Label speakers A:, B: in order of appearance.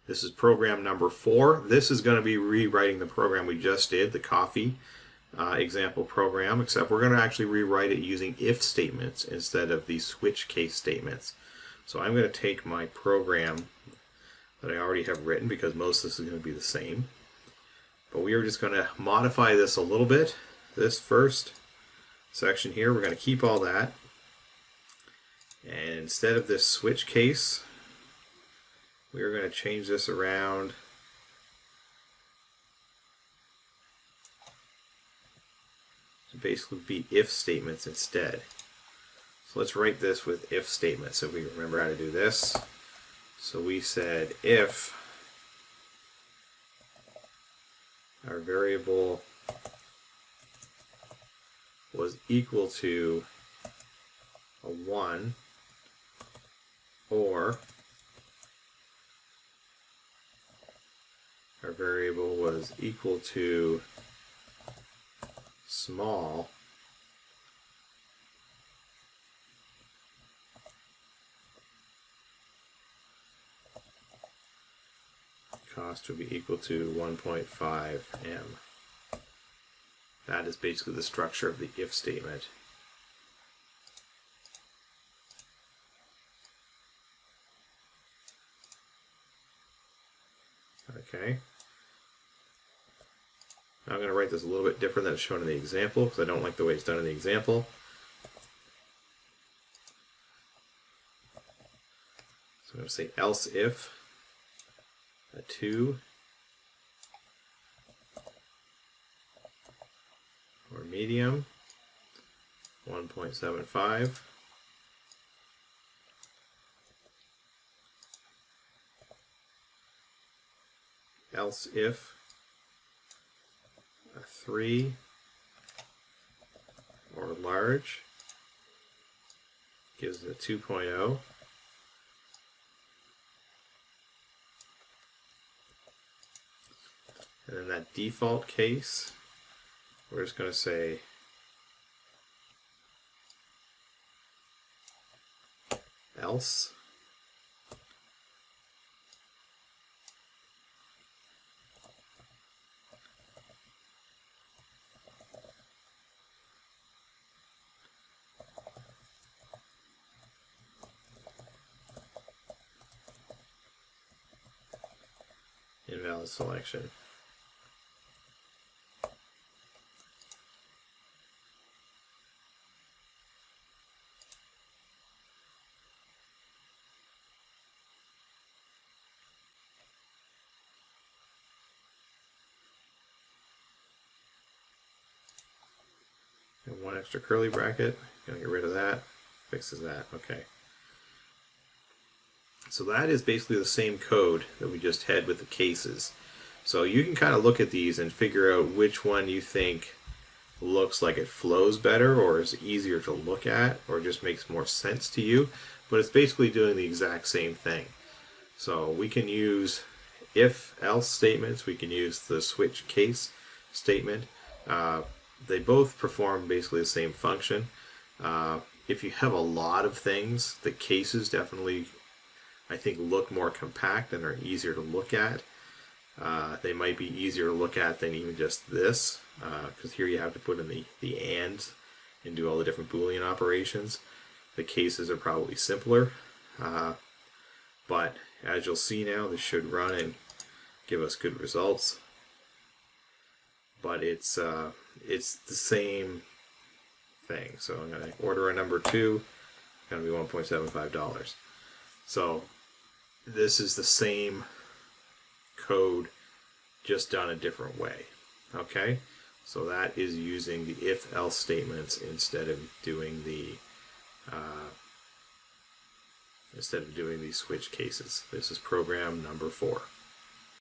A: This is program number 4. This is going to be rewriting the program we just did, the coffee example program, except we're going to actually rewrite it using if statements instead of the switch case statements. So I'm going to take my program that I already have written, because most of this is going to be the same. But we are just going to modify this a little bit. This first section here, we're going to keep all that. And instead of this switch case, we are going to change this around to basically be if statements instead. So let's write this with if statements so we remember how to do this. So we said if our variable was equal to a 1, or our variable was equal to small, cost would be equal to 1.5 m. That is basically the structure of the if statement. Okay. Now I'm going to write this a little bit different than it's shown in the example, because I don't like the way it's done in the example. So I'm going to say else if a 2 or medium 1.75, else if a 3 or large gives it a 2.0, and in that default case we're just going to say else invalid selection. And one extra curly bracket, gonna get rid of that, fixes that, okay. So that is basically the same code that we just had with the cases. So you can kind of look at these and figure out which one you think looks like it flows better, or is easier to look at, or just makes more sense to you, but it's basically doing the exact same thing. So we can use if-else statements, we can use the switch case statement. They both perform basically the same function. If you have a lot of things, the cases definitely, I think, look more compact and are easier to look at. They might be easier to look at than even just this, because here you have to put in the and do all the different Boolean operations. The cases are probably simpler, but as you'll see now, this should run and give us good results. But it's the same thing. So I'm going to order a number 2, going to be $1.75. So this is the same code, just done a different way. Okay, so that is using the if-else statements instead of doing the switch cases. This is program number 4.